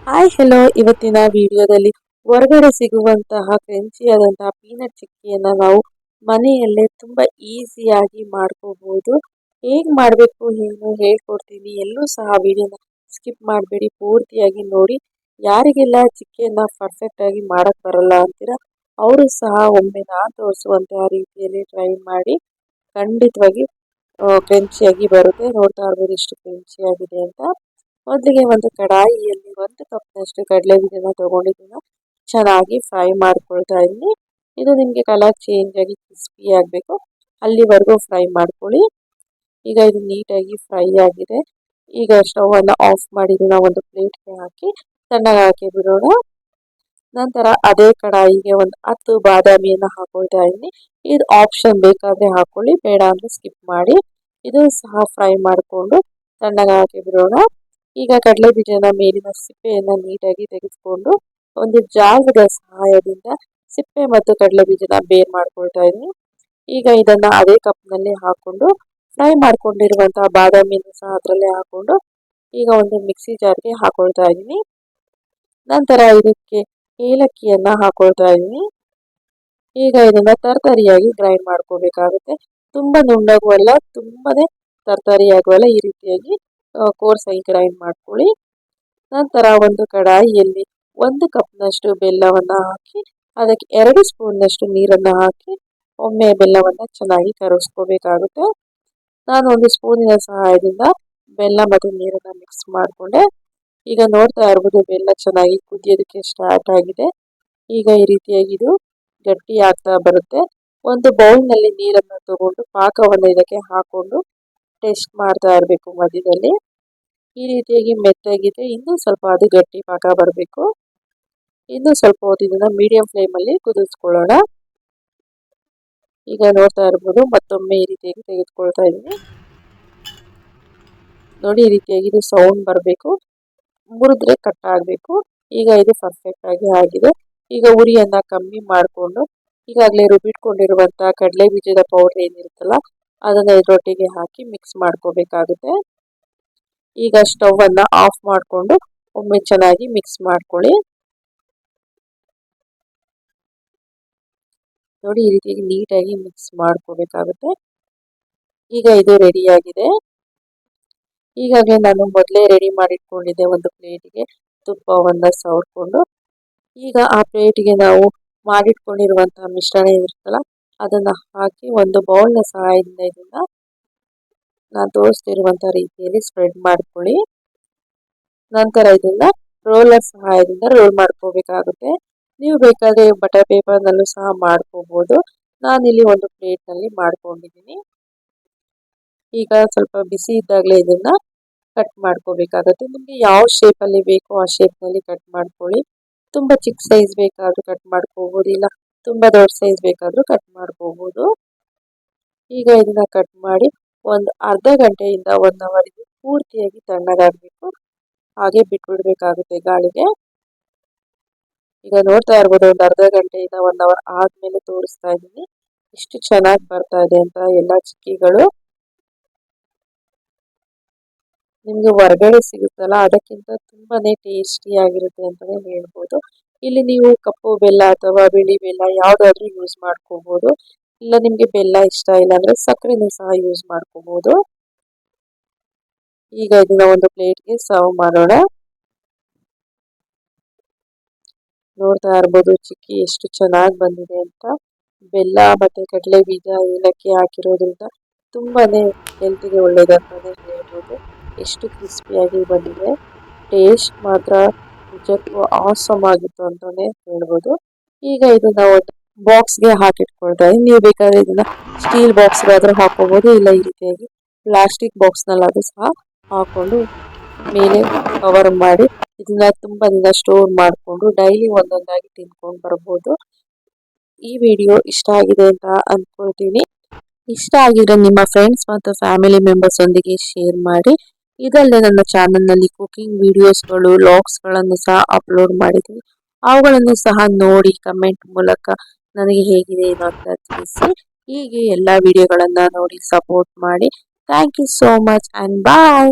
Hi hello, ಇವತ್ತಿನ ವಿಡಿಯೋದಲ್ಲಿ ಹೊರಗಡೆ ಸಿಗುವಂತಹ ಕ್ರಂಚಿಯಾದಂತಹ ಪೀನಟ್ ಚಿಕ್ಕಿಯನ್ನು ನಾವು ಮನೆಯಲ್ಲೇ ತುಂಬಾ ಈಸಿಯಾಗಿ ಮಾಡ್ಕೋಬಹುದು. ಹೇಗೆ ಮಾಡಬೇಕು ಏನು ಹೇಳ್ಕೊಡ್ತೀನಿ. ಎಲ್ಲೂ ಸಹ ವಿಡಿಯೋನ ಸ್ಕಿಪ್ ಮಾಡಬೇಡಿ, ಪೂರ್ತಿಯಾಗಿ ನೋಡಿ. ಯಾರಿಗೆಲ್ಲ ಚಿಕ್ಕಿಯನ್ನು ಪರ್ಫೆಕ್ಟ್ ಆಗಿ ಮಾಡಕ್ ಬರಲ್ಲ ಅಂತೀರಾ, ಅವರು ಸಹ ಒಮ್ಮೆ ನಾನು ತೋರಿಸುವಂತಹ ರೀತಿಯಲ್ಲಿ ಟ್ರೈ ಮಾಡಿ. ಖಂಡಿತವಾಗಿ ಕ್ರಂಚಿಯಾಗಿ ಬರುತ್ತೆ. ನೋಡ್ತಾ ಇರ್ಬೋದು ಎಷ್ಟು ಕ್ರಂಚಿಯಾಗಿದೆ ಅಂತ. ಮೊದಲಿಗೆ ಒಂದು ಕಡಾಯಿಯಲ್ಲಿ 1 ಕಪ್ನಷ್ಟು ಕಡಲೆ ಬೀಜನ ತಗೊಂಡಿದ್ದನ್ನ ಚೆನ್ನಾಗಿ ಫ್ರೈ ಮಾಡ್ಕೊಳ್ತಾ ಇದ್ದೀನಿ. ಇದು ನಿಮಗೆ ಕಲರ್ ಚೇಂಜ್ ಆಗಿ ಕ್ರಿಸ್ಪಿ ಆಗಬೇಕು, ಅಲ್ಲಿವರೆಗೂ ಫ್ರೈ ಮಾಡ್ಕೊಳ್ಳಿ. ಈಗ ಇದು ನೀಟಾಗಿ ಫ್ರೈ ಆಗಿದೆ. ಈಗ ಸ್ಟವ್ ಅನ್ನ ಆಫ್ ಮಾಡಿ ಇದನ್ನ ಒಂದು ಪ್ಲೇಟ್ಗೆ ಹಾಕಿ ತಣ್ಣಗೆ ಹಾಕಿ ಬಿಡೋಣ. ನಂತರ ಅದೇ ಕಡಾಯಿಗೆ ಒಂದು 10 ಬಾದಾಮಿಯನ್ನು ಹಾಕೊಳ್ತಾ ಇದ್ದೀನಿ. ಇದು ಆಪ್ಷನ್, ಬೇಕಾದ್ರೆ ಹಾಕೊಳ್ಳಿ, ಬೇಡ ಅಂದ್ರೆ ಸ್ಕಿಪ್ ಮಾಡಿ. ಇದು ಸಹ ಫ್ರೈ ಮಾಡಿಕೊಂಡು ತಣ್ಣಗೆ ಹಾಕಿ ಬಿಡೋಣ. ಈಗ ಕಡಲೆ ಬೀಜನ ಮೇಲಿನ ಸಿಪ್ಪೆಯನ್ನ ನೀಟಾಗಿ ತೆಗೆದುಕೊಂಡು ಒಂದು ಜಾಗದ ಸಹಾಯದಿಂದ ಸಿಪ್ಪೆ ಮತ್ತು ಕಡಲೆ ಬೀಜನ ಬೇರ್ ಮಾಡ್ಕೊಳ್ತಾ ಇದ್ದೀನಿ. ಈಗ ಇದನ್ನ ಅದೇ ಕಪ್ನಲ್ಲಿ ಹಾಕೊಂಡು ಫ್ರೈ ಮಾಡ್ಕೊಂಡಿರುವಂತಹ ಬಾದಾಮಿಯನ್ನು ಸಹ ಅದರಲ್ಲೇ ಹಾಕೊಂಡು ಈಗ ಒಂದು ಮಿಕ್ಸಿ ಜಾರ್ಗೆ ಹಾಕೊಳ್ತಾ ಇದ್ದೀನಿ. ನಂತರ ಇದಕ್ಕೆ ಏಲಕ್ಕಿಯನ್ನ ಹಾಕೊಳ್ತಾ ಇದ್ದೀನಿ. ಈಗ ಇದನ್ನ ತರ್ತರಿಯಾಗಿ ಗ್ರೈಂಡ್ ಮಾಡ್ಕೋಬೇಕಾಗುತ್ತೆ. ತುಂಬಾ ನುಣ್ಣಗೂ ಅಲ್ಲ, ತುಂಬಾನೇ ತರ್ತರಿಯಾಗೂ ಅಲ್ಲ, ಈ ರೀತಿಯಾಗಿ ಕೋರ್ಸಾಗಿ ಗ್ರೈಂಡ್ ಮಾಡ್ಕೊಳ್ಳಿ. ನಂತರ ಒಂದು ಕಡಾಯಿಯಲ್ಲಿ 1 ಕಪ್ನಷ್ಟು ಬೆಲ್ಲವನ್ನು ಹಾಕಿ ಅದಕ್ಕೆ 2 ಸ್ಪೂನ್ನಷ್ಟು ನೀರನ್ನು ಹಾಕಿ ಒಮ್ಮೆ ಬೆಲ್ಲವನ್ನು ಚೆನ್ನಾಗಿ ಕರಗಿಸ್ಕೋಬೇಕಾಗುತ್ತೆ. ನಾನು ಒಂದು ಸ್ಪೂನಿನ ಸಹಾಯದಿಂದ ಬೆಲ್ಲ ಮತ್ತು ನೀರನ್ನು ಮಿಕ್ಸ್ ಮಾಡಿಕೊಂಡೆ. ಈಗ ನೋಡ್ತಾ ಇರ್ಬೋದು ಬೆಲ್ಲ ಚೆನ್ನಾಗಿ ಕುದಿಯೋದಕ್ಕೆ ಸ್ಟಾರ್ಟ್ ಆಗಿದೆ. ಈಗ ಈ ರೀತಿಯಾಗಿ ಇದು ಗಟ್ಟಿ ಆಗ್ತಾ ಬರುತ್ತೆ. ಒಂದು ಬೌಲ್ನಲ್ಲಿ ನೀರನ್ನು ತಗೊಂಡು ಪಾಕವನ್ನು ಇದಕ್ಕೆ ಹಾಕೊಂಡು ಟೆಸ್ಟ್ ಮಾಡ್ತಾ ಇರಬೇಕು ಮಧ್ಯದಲ್ಲಿ. ಈ ರೀತಿಯಾಗಿ ಮೆತ್ತಗಿದೆ. ಇನ್ನೂ ಸ್ವಲ್ಪ ಅದು ಗಟ್ಟಿ ಪಾಕ ಬರಬೇಕು. ಇನ್ನೂ ಸ್ವಲ್ಪ ಹೊತ್ತು ಇದನ್ನ ಮೀಡಿಯಂ ಫ್ಲೇಮಲ್ಲಿ ಕುದಿಸ್ಕೊಳ್ಳೋಣ. ಈಗ ನೋಡ್ತಾ ಇರ್ಬೋದು ಮತ್ತೊಮ್ಮೆ ಈ ರೀತಿಯಾಗಿ ತೆಗೆದುಕೊಳ್ತಾ ಇದ್ದೀನಿ. ನೋಡಿ, ಈ ರೀತಿಯಾಗಿ ಇದು ಸೌಂಡ್ ಬರಬೇಕು, ಮುರಿದ್ರೆ ಕಟ್ ಆಗಬೇಕು. ಈಗ ಇದು ಪರ್ಫೆಕ್ಟ್ ಆಗಿ ಆಗಿದೆ. ಈಗ ಉರಿಯನ್ನ ಕಮ್ಮಿ ಮಾಡಿಕೊಂಡು ಈಗಾಗಲೇ ರುಬ್ಬಿಟ್ಕೊಂಡಿರುವಂತಹ ಕಡಲೆ ಬೀಜದ ಪೌಡರ್ ಏನಿರುತ್ತಲ್ಲ ಅದನ್ನ ಇದರೊಟ್ಟಿಗೆ ಹಾಕಿ ಮಿಕ್ಸ್ ಮಾಡ್ಕೋಬೇಕಾಗುತ್ತೆ. ಈಗ ಸ್ಟವ್ ಅನ್ನ ಆಫ್ ಮಾಡಿಕೊಂಡು ಒಮ್ಮೆ ಚೆನ್ನಾಗಿ ಮಿಕ್ಸ್ ಮಾಡ್ಕೊಳ್ಳಿ. ನೋಡಿ, ಈ ರೀತಿಯಾಗಿ ನೀಟಾಗಿ ಮಿಕ್ಸ್ ಮಾಡ್ಕೋಬೇಕಾಗುತ್ತೆ. ಈಗ ಇದು ರೆಡಿ ಆಗಿದೆ. ಈಗಾಗಲೇ ನಾನು ಮೊದಲೇ ರೆಡಿ ಮಾಡಿಟ್ಕೊಂಡಿದ್ದೆ ಒಂದು ಪ್ಲೇಟಿಗೆ ತುಪ್ಪವನ್ನು ಸವರ್ಕೊಂಡು. ಈಗ ಆ ಪ್ಲೇಟಿಗೆ ನಾವು ಮಾಡಿಟ್ಕೊಂಡಿರುವಂತಹ ಮಿಶ್ರಣ ಇರುತ್ತಲ್ಲ ಅದನ್ನ ಹಾಕಿ ಒಂದು ಬೌಲ್ನ ಸಹಾಯದಿಂದ ಇದನ್ನ ನಾನು ತೋರಿಸ್ತಿರುವಂತಹ ರೀತಿಯಲ್ಲಿ ಸ್ಪ್ರೆಡ್ ಮಾಡ್ಕೊಳ್ಳಿ. ನಂತರ ಇದನ್ನ ರೋಲರ್ ಸಹಾಯದಿಂದ ರೋಲ್ ಮಾಡ್ಕೋಬೇಕಾಗುತ್ತೆ. ನೀವು ಬೇಕಾದ್ರೆ ಬಟರ್ ಪೇಪರ್ನಲ್ಲೂ ಸಹ ಮಾಡ್ಕೋಬಹುದು. ನಾನಿಲ್ಲಿ ಒಂದು ಪ್ಲೇಟ್ನಲ್ಲಿ ಮಾಡ್ಕೊಂಡಿದ್ದೀನಿ. ಈಗ ಸ್ವಲ್ಪ ಬಿಸಿ ಇದ್ದಾಗಲೇ ಇದನ್ನ ಕಟ್ ಮಾಡ್ಕೋಬೇಕಾಗತ್ತೆ. ನಿಮಗೆ ಯಾವ ಶೇಪಲ್ಲಿ ಬೇಕೋ ಆ ಶೇಪ್ನಲ್ಲಿ ಕಟ್ ಮಾಡ್ಕೊಳ್ಳಿ. ತುಂಬಾ ಚಿಕ್ಕ ಸೈಜ್ ಬೇಕಾದ್ರೂ ಕಟ್ ಮಾಡ್ಕೋಬಹುದು, ಇಲ್ಲ ತುಂಬಾ ದೊಡ್ಡ ಸೈಜ್ ಬೇಕಾದ್ರೂ ಕಟ್ ಮಾಡ್ಕೋಬಹುದು. ಈಗ ಇದನ್ನ ಕಟ್ ಮಾಡಿ ಒಂದು ಅರ್ಧ ಗಂಟೆಯಿಂದ 1 ಅವರ್ ಪೂರ್ತಿಯಾಗಿ ತಣ್ಣಗಾಗಬೇಕು, ಹಾಗೆ ಬಿಟ್ಬಿಡ್ಬೇಕಾಗುತ್ತೆ ಗಾಳಿಗೆ. ಈಗ ನೋಡ್ತಾ ಇರ್ಬೋದು ಒಂದು ಅರ್ಧ ಗಂಟೆಯಿಂದ 1 ಅವರ್ ಆದ್ಮೇಲೆ ತೋರಿಸ್ತಾ ಇದ್ದೀನಿ ಎಷ್ಟು ಚೆನ್ನಾಗಿ ಬರ್ತಾ ಇದೆ ಅಂತ ಎಲ್ಲಾ ಚಿಕ್ಕಿಗಳು. ನಿಮ್ಗೆ ಹೊರಗಡೆ ಸಿಗುತ್ತಲ್ಲ ಅದಕ್ಕಿಂತ ತುಂಬಾನೇ ಟೇಸ್ಟಿ ಆಗಿರುತ್ತೆ ಅಂತಾನೆ ಹೇಳ್ಬೋದು. ಇಲ್ಲಿ ನೀವು ಕಪ್ಪು ಬೆಲ್ಲ ಅಥವಾ ಬಿಳಿ ಬೆಲ್ಲ ಯಾವ್ದಾದ್ರೂ ಯೂಸ್ ಮಾಡ್ಕೋಬಹುದು. ಇಲ್ಲ ನಿಮ್ಗೆ ಬೆಲ್ಲ ಇಷ್ಟ ಇಲ್ಲ ಅಂದ್ರೆ ಸಕ್ಕರೆನೂ ಸಹ ಯೂಸ್ ಮಾಡ್ಕೋಬಹುದು. ಈಗ ಇದನ್ನ ಒಂದು ಪ್ಲೇಟ್ಗೆ ಸರ್ವ್ ಮಾಡೋಣ. ನೋಡ್ತಾ ಇರ್ಬೋದು ಚಿಕ್ಕಿ ಎಷ್ಟು ಚೆನ್ನಾಗಿ ಬಂದಿದೆ ಅಂತ. ಬೆಲ್ಲ ಮತ್ತೆ ಕಡಲೆ ಬೀಜ ಏಲಕ್ಕಿ ಹಾಕಿರೋದ್ರಿಂದ ತುಂಬಾನೇ ಹೆಲ್ತ್ಗೆ ಒಳ್ಳೇದಂತಾನೆ ಹೇಳ್ಬೋದು. ಎಷ್ಟು ಕ್ರಿಸ್ಪಿಯಾಗಿ ಬಂದಿದೆ. ಟೇಸ್ಟ್ ಮಾತ್ರ ನಿಜಕ್ಕೂ ಆಸಮ್ ಆಗಿತ್ತು ಅಂತಾನೆ ಹೇಳ್ಬೋದು. ಈಗ ಇದನ್ನ ಒಂದು ಬಾಕ್ಸ್ಗೆ ಹಾಕಿಟ್ಕೊಳ್ತಾ ಇದ್ದೀನಿ. ನೀವು ಬೇಕಾದ್ರೆ ಇದನ್ನ ಸ್ಟೀಲ್ ಬಾಕ್ಸ್ಗಾದ್ರೂ ಹಾಕೋಬಹುದು, ಇಲ್ಲ ಈ ರೀತಿಯಾಗಿ ಪ್ಲಾಸ್ಟಿಕ್ ಬಾಕ್ಸ್ನಲ್ಲಾದ್ರೂ ಸಹ ಹಾಕೊಂಡು ಮೇಲೆ ಕವರ್ ಮಾಡಿ ಇದನ್ನ ತುಂಬಾ ದಿನ ಸ್ಟೋರ್ ಮಾಡಿಕೊಂಡು ಡೈಲಿ ಒಂದೊಂದಾಗಿ ತಿನ್ಕೊಂಡು ಬರ್ಬೋದು. ಈ ವಿಡಿಯೋ ಇಷ್ಟ ಆಗಿದೆ ಅಂತ ಅನ್ಕೊಳ್ತೀನಿ. ಇಷ್ಟ ಆಗಿದ್ರೆ ನಿಮ್ಮ ಫ್ರೆಂಡ್ಸ್ ಮತ್ತು ಫ್ಯಾಮಿಲಿ ಮೆಂಬರ್ಸ್ ಒಂದಿಗೆ ಶೇರ್ ಮಾಡಿ. ಇದಲ್ಲದೆ ನನ್ನ ಚಾನಲ್ನಲ್ಲಿ ಕುಕಿಂಗ್ ವಿಡಿಯೋಸ್ಗಳು, ಲಾಗ್ಸ್ಗಳನ್ನು ಸಹ ಅಪ್ಲೋಡ್ ಮಾಡಿದ್ದೀನಿ. ಅವುಗಳನ್ನು ಸಹ ನೋಡಿ ಕಮೆಂಟ್ ಮೂಲಕ ನನಗೆ ಹೇಗಿದೆ ಅಂತ ತಿಳಿಸಿ. ಹೀಗೆ ಎಲ್ಲ ವಿಡಿಯೋಗಳನ್ನ ನೋಡಿ ಸಪೋರ್ಟ್ ಮಾಡಿ. Thank you so much and bye.